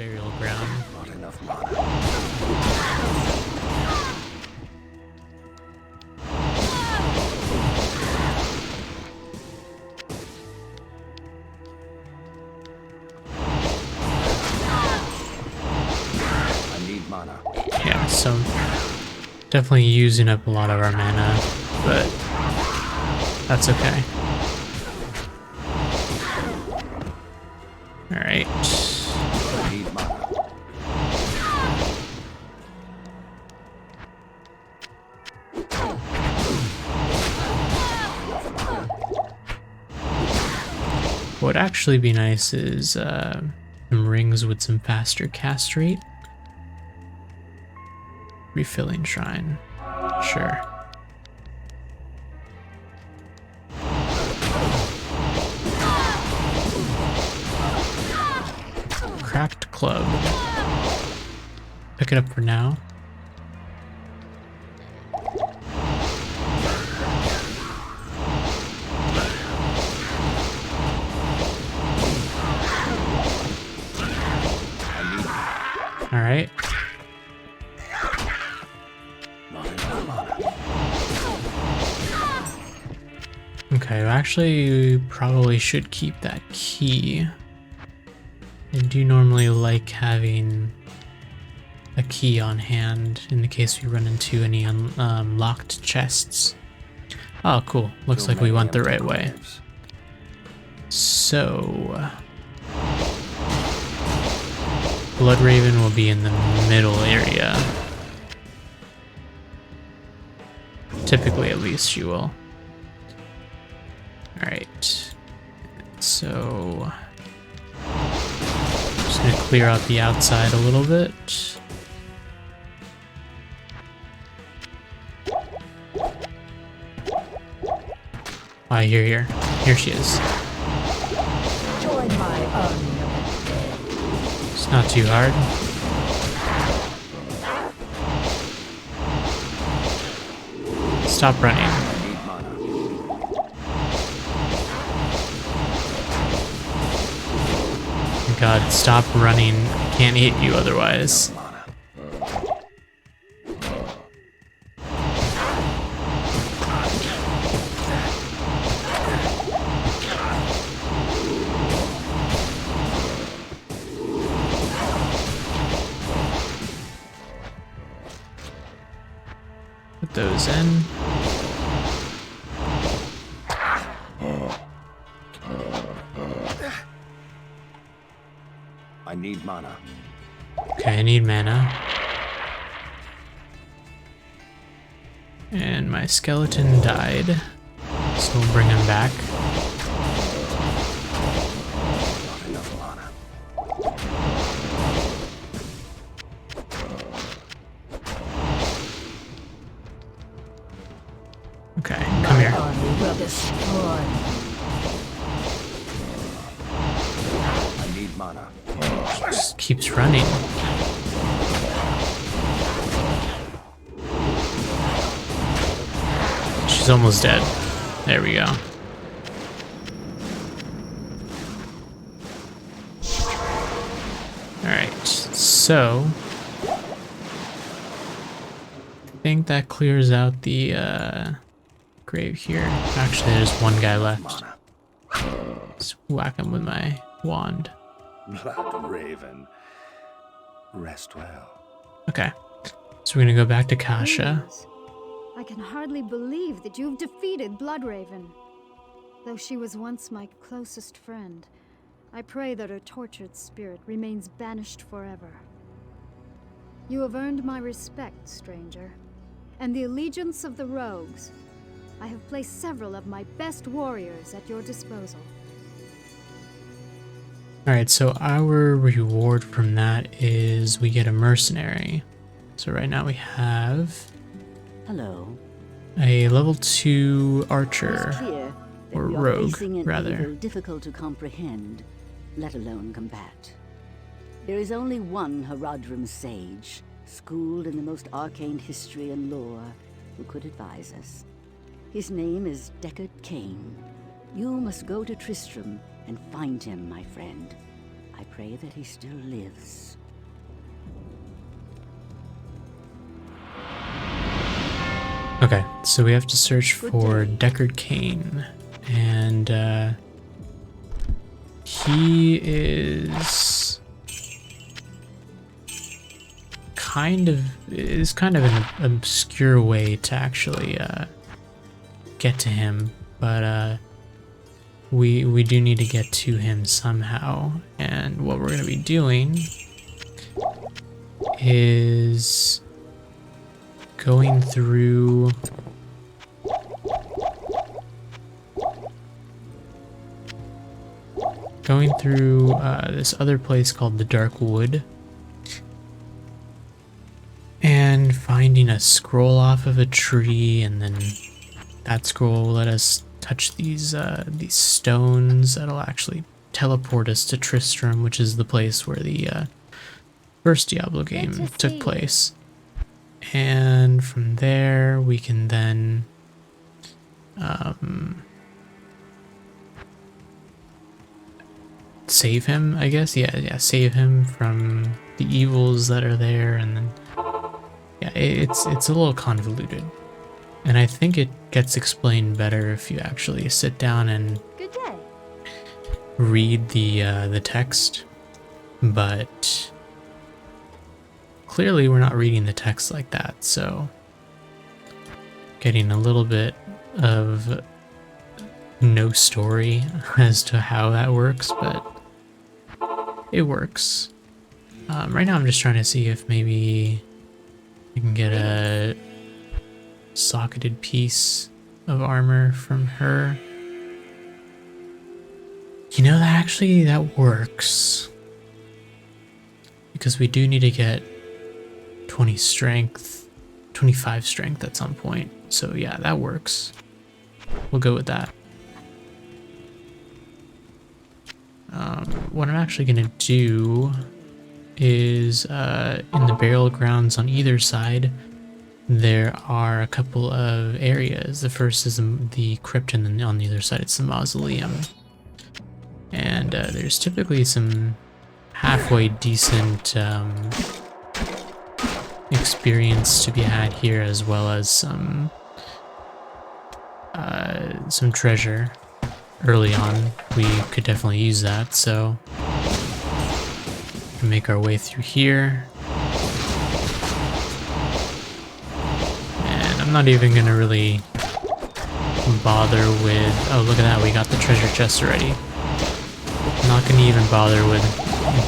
burial ground. Not enough mana. I need mana. Yeah, so definitely using up a lot of our mana, but that's okay. Alright. I need mana. What would actually be nice is some rings with some faster cast rate. Refilling shrine. Sure. Cracked club. Pick it up for now. All right. Okay, actually, we probably should keep that key. I do normally like having a key on hand in the case we run into any unlocked chests. Oh, cool. Looks like we went the right way. So, Bloodraven will be in the middle area. Typically, at least, she will. Alright. So, just gonna clear out the outside a little bit. Ah, here. Here she is. Join my army. It's not too hard. Stop running. God, stop running. I can't hit you otherwise. Put those in. I need mana. Okay, I need mana. And my skeleton died, so we'll bring him back. Not enough mana. Okay, come here. Army will destroy. I need mana. Just keeps running. She's almost dead. There we go. Alright, so I think that clears out the grave here. Actually, there's one guy left. Mana. Just whack him with my wand. Blood Raven. Rest well. Okay, so we're gonna go back to Kasha. Please. I can hardly believe that you've defeated Bloodraven. Though she was once my closest friend, I pray that her tortured spirit remains banished forever. You have earned my respect, stranger, and the allegiance of the rogues. I have placed several of my best warriors at your disposal. Alright, so our reward from that is we get a mercenary. So right now we have Hello. a level 2 It's archer, clear that or we are rogue, facing an rather. evil difficult to comprehend, let alone combat. There is only one Haradrim sage, schooled in the most arcane history and lore, who could advise us. His name is Deckard Cain. You must go to Tristram and find him, my friend. I pray that he still lives. Okay, so we have to search Good for day. Deckard Cain, and he is kind of an obscure way to actually get to him, but we do need to get to him somehow, and what we're gonna be doing is going through this other place called the Dark Wood and finding a scroll off of a tree, and then that scroll will let us touch these stones that'll actually teleport us to Tristram, which is the place where the first Diablo game took place. And from there we can then save him, I guess. Yeah, save him from the evils that are there, and then yeah, it's a little convoluted. And I think it gets explained better if you actually sit down and Good day. read the text. But clearly we're not reading the text like that, so getting a little bit of no story as to how that works, but it works. Right now I'm just trying to see if maybe I can get a socketed piece of armor from her. You know, that works. Because we do need to get 20 strength, 25 strength at some point. So yeah, that works. We'll go with that. What I'm actually gonna do is in the burial grounds on either side, there are a couple of areas. The first is the crypt, and then on the other side it's the mausoleum. And there's typically some halfway decent experience to be had here, as well as some treasure early on. We could definitely use that, so we can make our way through here. And I'm not even gonna really bother with, oh look at that, we got the treasure chest already. I'm not gonna even bother with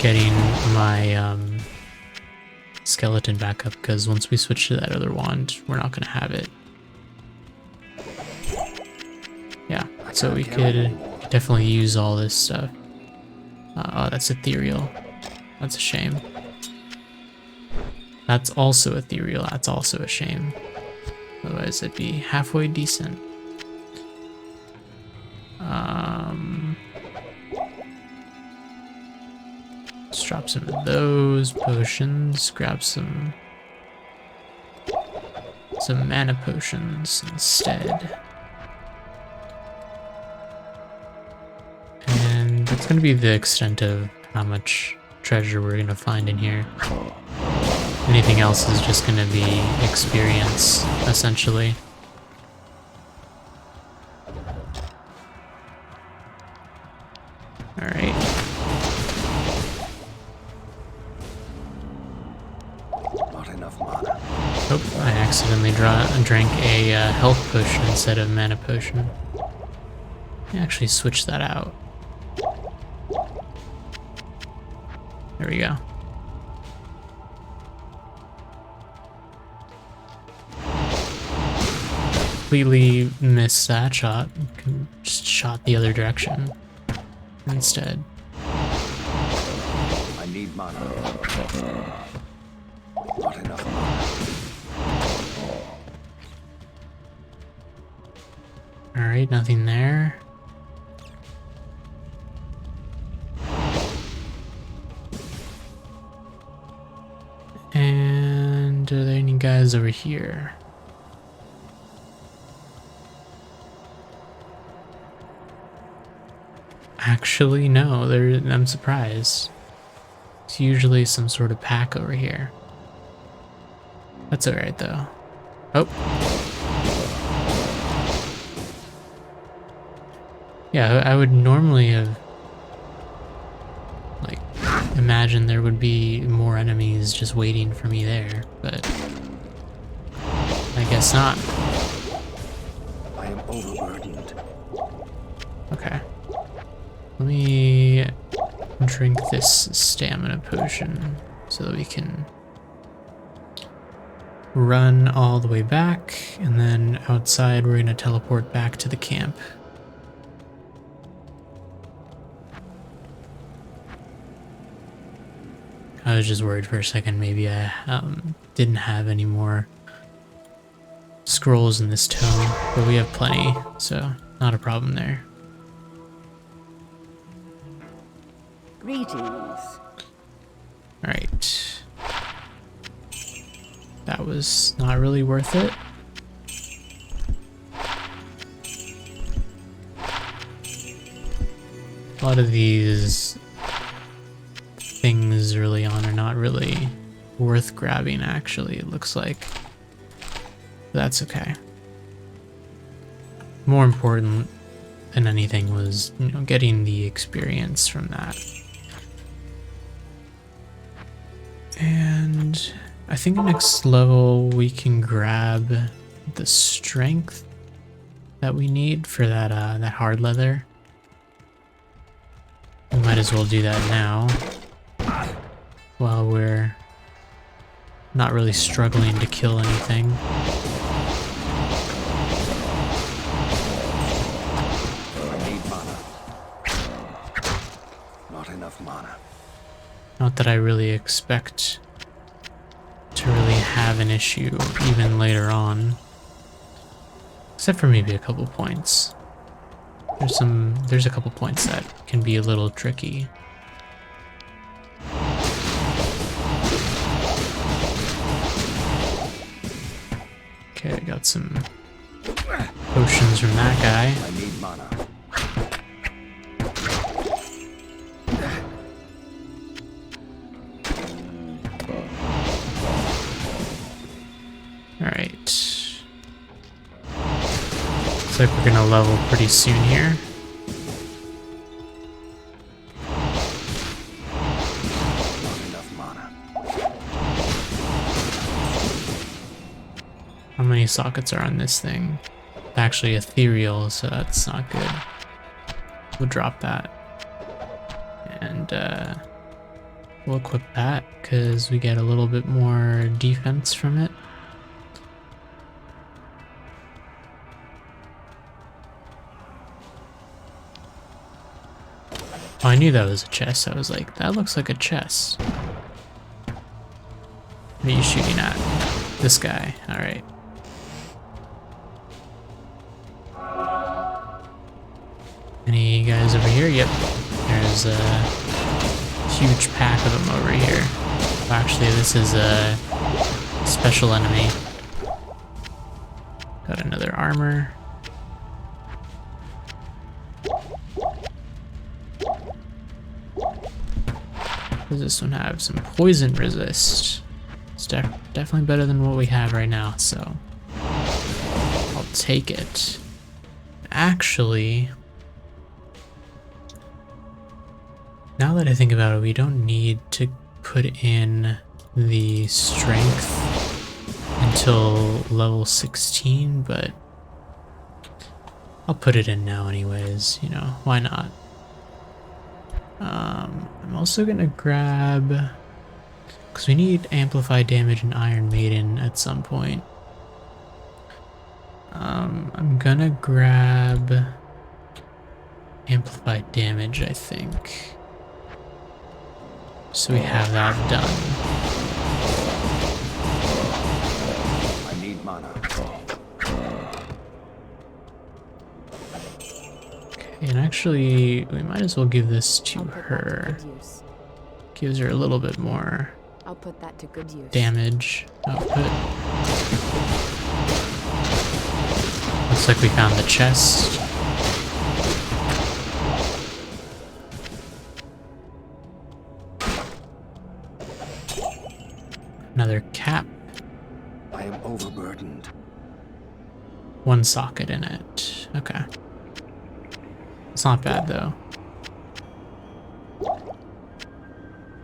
getting my skeleton back up, because once we switch to that other wand, we're not gonna have it. Yeah, so we could definitely use all this stuff. Oh, that's ethereal. That's a shame. That's also ethereal. That's also a shame. Otherwise, it'd be halfway decent. Let's drop some of those potions. Grab some mana potions instead. And that's gonna be the extent of how much treasure we're gonna find in here. Anything else is just gonna be experience, essentially. Alright. Not enough mana. Oh, I accidentally drank a health potion instead of mana potion. I actually switched that out. There we go. Completely missed that shot. Just shot the other direction instead. I need mana. Not enough mana. Alright, nothing there. And are there any guys over here? Actually, no. I'm surprised. It's usually some sort of pack over here. That's alright though. Oh. Yeah, I would normally have like imagined there would be more enemies just waiting for me there, but I guess not. I am overburdened. Okay. Let me drink this stamina potion so that we can run all the way back, and then outside we're gonna teleport back to the camp. I was just worried for a second maybe I didn't have any more scrolls in this tome, but we have plenty, so not a problem there. Greetings. Alright. That was not really worth it. A lot of these things early on are not really worth grabbing, actually, it looks like. That's okay. More important than anything was, you know, getting the experience from that. And I think next level we can grab the strength that we need for that that hard leather. We might as well do that now while we're not really struggling to kill anything. I need mana. Not enough mana. Not that I really expect to really have an issue even later on. Except for maybe a couple points. There's a couple points that can be a little tricky. Okay, I got some potions from that guy. I need mana. Alright. Looks like we're gonna level pretty soon here. Not enough mana. How many sockets are on this thing? Actually ethereal, so that's not good. We'll drop that. And we'll equip that because we get a little bit more defense from it. Oh, I knew that was a chest. I was like, that looks like a chest. What are you shooting at? This guy. Alright. Any guys over here? Yep. There's a huge pack of them over here. Well, actually, this is a special enemy. Got another armor. What does this one have? Some poison resist. It's definitely better than what we have right now, so I'll take it. Actually, now that I think about it, we don't need to put in the strength until level 16, but I'll put it in now anyways, you know, why not? I'm also gonna grab, because we need amplified damage and Iron Maiden at some point. I'm gonna grab amplified damage, I think. So we have that done. I need mana. Okay, and actually, we might as well give this to I'll put that her. to good use. Gives her a little bit more I'll put that to good use. damage output. Looks like we found the chest. Another cap. I am overburdened. One socket in it. Okay. It's not bad though.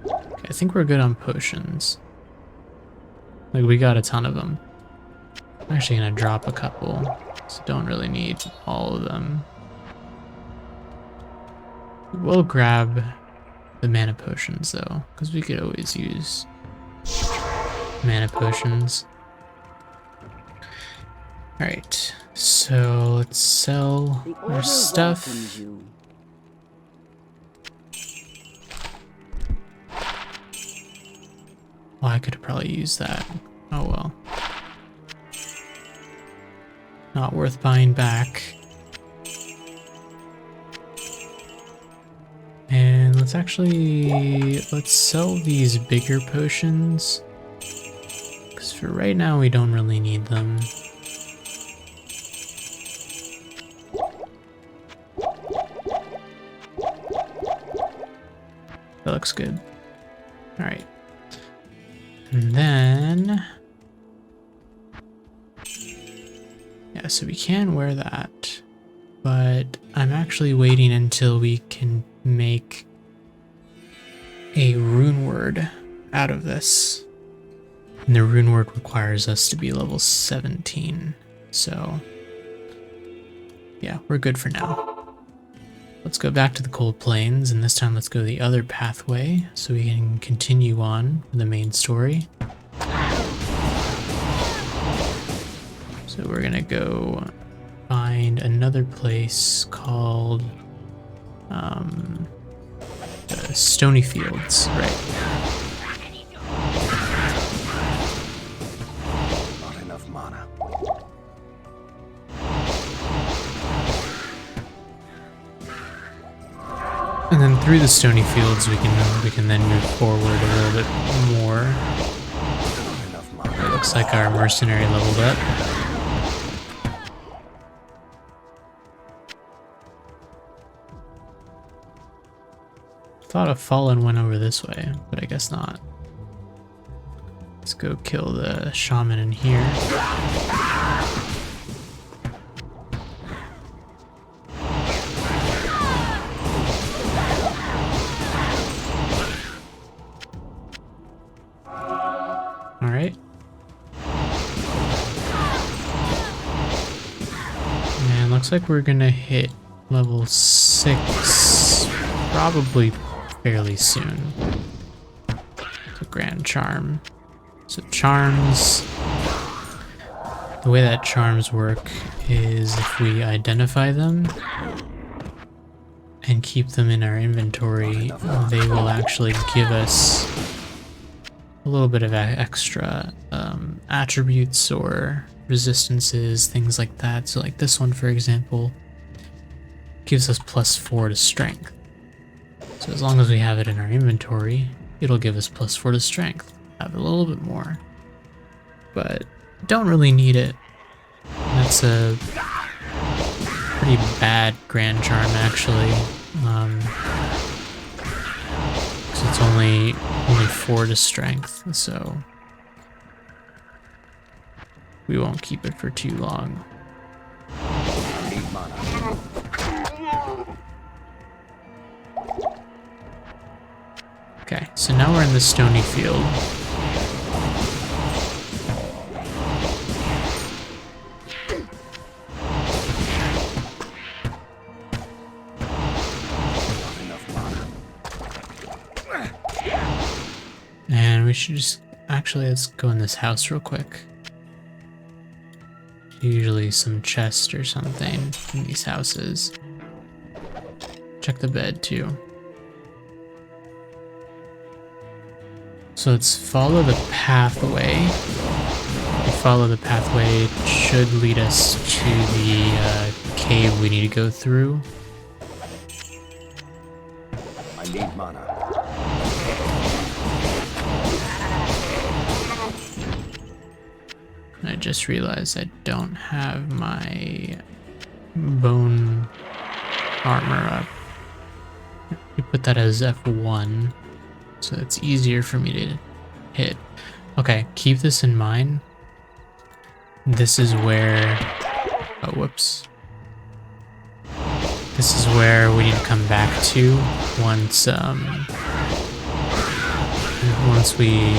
Okay, I think we're good on potions. Like, we got a ton of them. I'm actually gonna drop a couple, so don't really need all of them. We'll grab the mana potions though, because we could always use mana potions. Alright, so let's sell The our Order stuff. welcomes you. Well, I could have probably used that. Oh well. Not worth buying back. And let's sell these bigger potions. Because for right now we don't really need them. That looks good. Alright. And then... yeah, so we can wear that. But I'm actually waiting until we can make a rune word out of this. And the rune word requires us to be level 17. So, yeah, we're good for now. Let's go back to the Cold Plains, and this time let's go the other pathway so we can continue on with the main story. So we're gonna go find another place called the Stony Fields, right? Not enough mana. And then through the Stony Fields we can then move forward a little bit more. Not enough mana. It looks like our mercenary leveled up. Thought a Fallen went over this way, but I guess not. Let's go kill the shaman in here. Alright. And looks like we're gonna hit level 6 probably fairly soon. The Grand Charm. So charms, the way that charms work is if we identify them and keep them in our inventory, they will actually give us a little bit of extra attributes or resistances, things like that. So like this one, for example, gives us +4 to strength. So as long as we have it in our inventory, it'll give us +4 to strength. Have a little bit more, but don't really need it. That's a pretty bad Grand Charm, actually. 'Cause it's only 4 to strength, so we won't keep it for too long. I need mana. Okay, so now we're in the Stony Field. Not enough mana. And we should just... actually, let's go in this house real quick. Usually some chest or something in these houses. Check the bed too. So let's follow the pathway. If we follow the pathway, it should lead us to the cave we need to go through. I need mana. I just realized I don't have my bone armor up. We put that as F1, so it's easier for me to hit. Okay, keep this in mind. This is where... Oh, whoops. This is where we need to come back to once we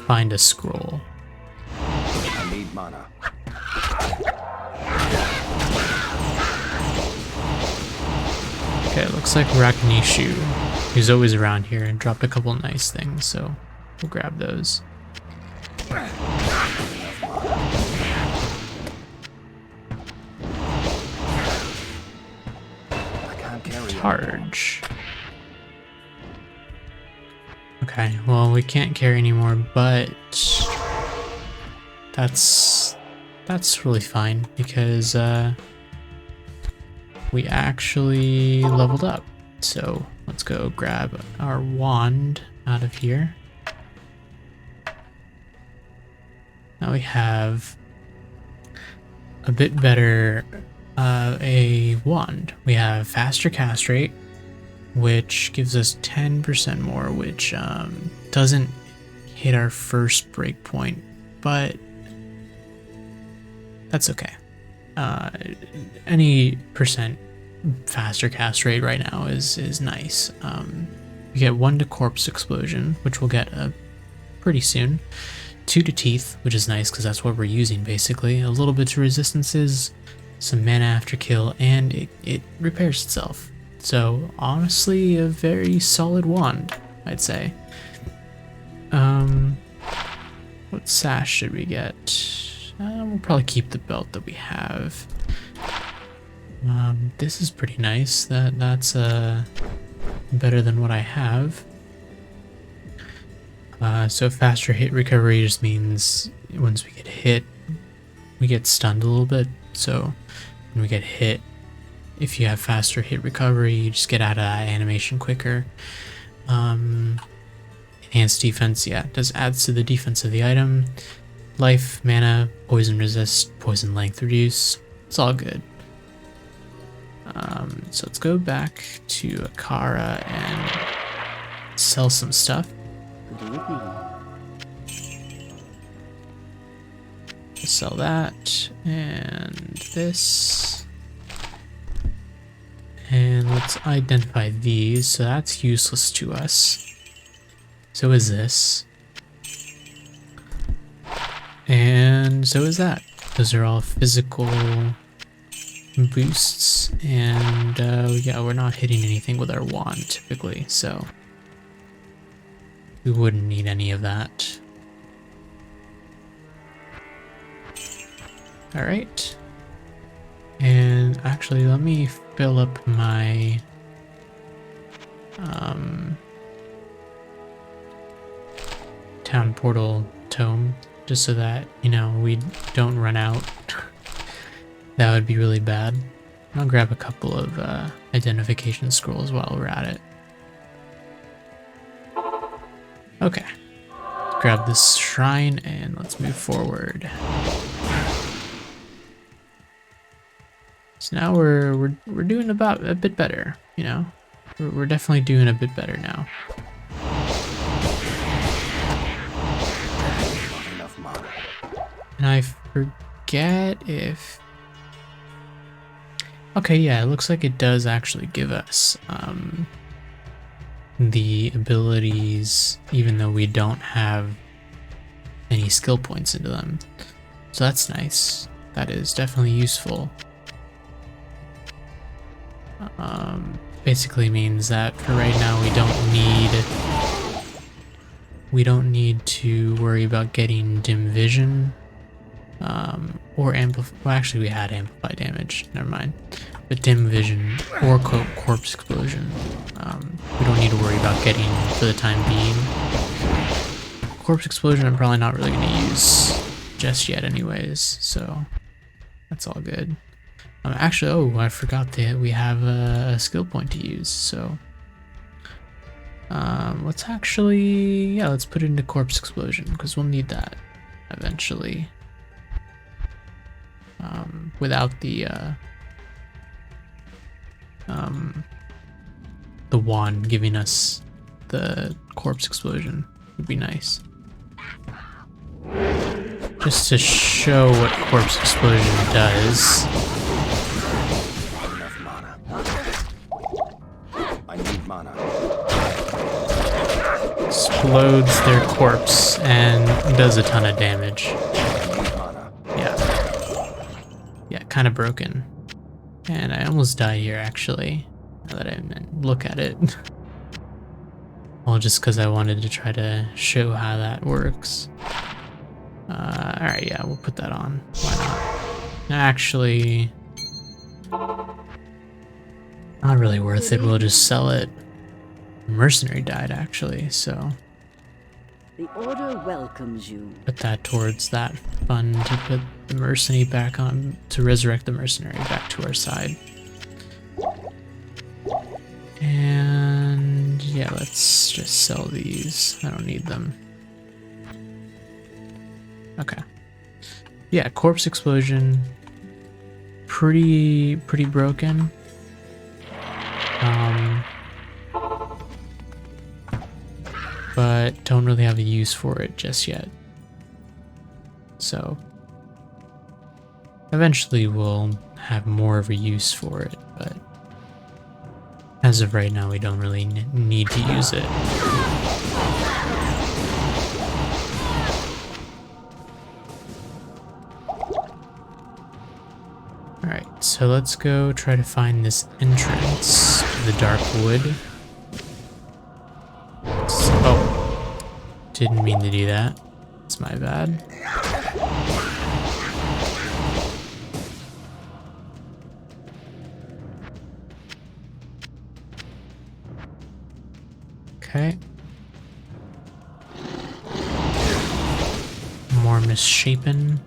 find a scroll. I need mana. Okay, it looks like Rakanishu, who's always around here, and dropped a couple nice things, so we'll grab those. Charge. Okay, well, we can't carry anymore, but that's really fine because we actually leveled up. So let's go grab our wand out of here. Now we have a bit better a wand. We have faster cast rate, which gives us 10% more, which doesn't hit our first breakpoint, but that's okay. Any percent faster cast rate right now is nice. We get 1 to corpse explosion, which we'll get pretty soon. 2 to teeth, which is nice because that's what we're using basically. A little bit to resistances, some mana after kill, and it repairs itself. So honestly, a very solid wand, I'd say. What sash should we get? We'll probably keep the belt that we have. This is pretty nice. That's better than what I have. So faster hit recovery just means once we get hit, we get stunned a little bit. So when we get hit, if you have faster hit recovery, you just get out of that animation quicker. Enhanced defense, yeah, does adds to the defense of the item. Life, mana, poison resist, poison length reduce. It's all good. So let's go back to Akara and sell some stuff. Good evening. Sell that and this. And let's identify these. So that's useless to us. So is this. And so is that. Those are all physical boosts. And yeah, we're not hitting anything with our wand typically, so we wouldn't need any of that. Alright. And actually, let me fill up my town portal tome, just so that, you know, we don't run out. That would be really bad. I'll grab a couple of identification scrolls while we're at it. Okay. Grab this shrine and let's move forward. So now we're doing about a bit better, you know. We're definitely doing a bit better now. And I forget if... Okay, yeah, it looks like it does actually give us the abilities, even though we don't have any skill points into them. So that's nice. That is definitely useful. Basically means that for right now we don't need to worry about getting dim vision or amplify. Well, actually we had amplify damage, never mind. But dim vision or corpse explosion, we don't need to worry about getting for the time being. Corpse explosion I'm probably not really going to use just yet anyways, so that's all good. Actually, oh, I forgot that we have a skill point to use, so let's actually, yeah, let's put it into corpse explosion because we'll need that eventually. Without the wand giving us the corpse explosion would be nice. just to show what Corpse Explosion does. Enough mana. I need mana. Explodes their corpse and does a ton of damage. I need mana. Yeah, kind of broken. And I almost die here, actually, now that I look at it. Well, just because I wanted to try to show how that works. Alright, yeah, we'll put that on. Why not? Actually, not really worth it. We'll just sell it. Mercenary died, actually, so The Order welcomes you. put that towards that fund to put the mercenary back on, to resurrect the mercenary back to our side. And yeah, let's just sell these. I don't need them. Okay. Yeah, Corpse Explosion. Pretty broken. But don't really have a use for it just yet. So eventually we'll have more of a use for it, but as of right now we don't really need to use it. Alright, so let's go try to find this entrance to the Dark Wood. Oh, didn't mean to do that. It's my bad. Okay. More misshapen.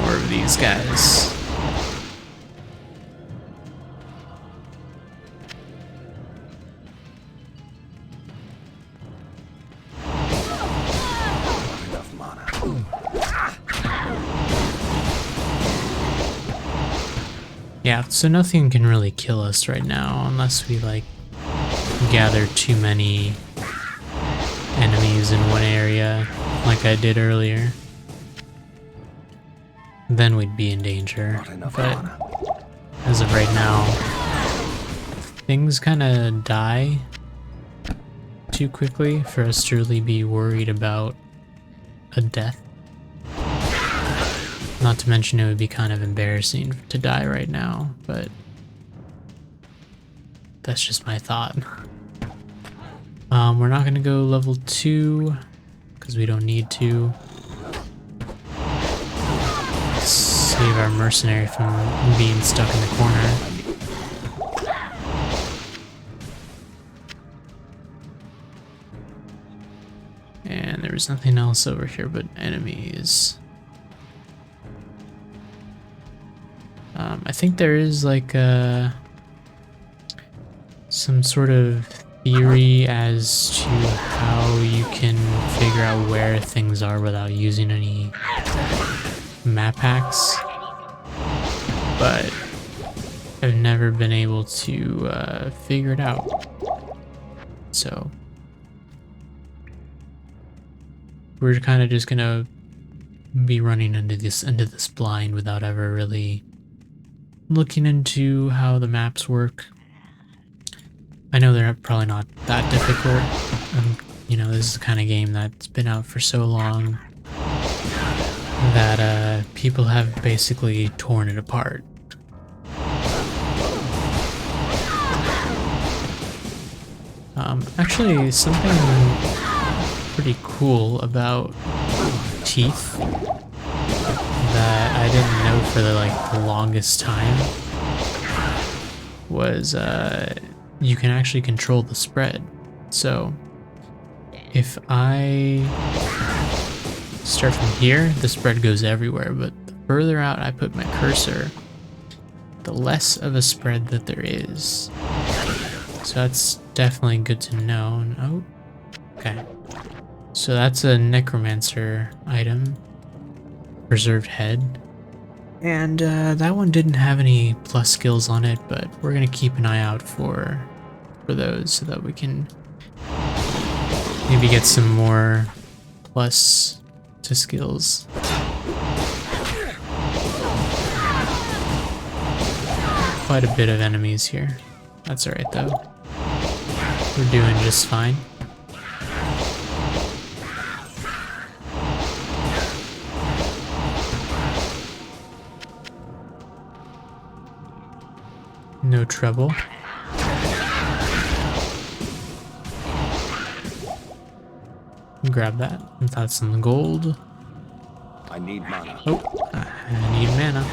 More of these guys. Enough mana. Yeah, so nothing can really kill us right now unless we like gather too many enemies in one area like I did earlier. Then we'd be in danger. Not enough But mana. as of right now, things kind of die too quickly for us to really be worried about a death. Not to mention it would be kind of embarrassing to die right now, but that's just my thought. We're not gonna go level 2 because we don't need to. Save our mercenary from being stuck in the corner. And there was nothing else over here but enemies. I think there is like some sort of theory as to how you can figure out where things are without using any map hacks, but I've never been able to figure it out. So we're kind of just gonna be running into this blind without ever really looking into how the maps work. I know they're probably not that difficult, and you know, this is the kind of game that's been out for so long that people have basically torn it apart. Actually, something pretty cool about teeth that I didn't know for the longest time was you can actually control the spread. So if I start from here, the spread goes everywhere, but the further out I put my cursor, the less of a spread that there is. So that's definitely good to know. Oh, okay. So that's a necromancer item. Preserved head. And that one didn't have any plus skills on it, but we're gonna keep an eye out for those so that we can Maybe get some more plus to skills. Quite a bit of enemies here. That's alright though. We're doing just fine. No trouble. Grab that. That's some gold. I need mana. Oh, I need mana.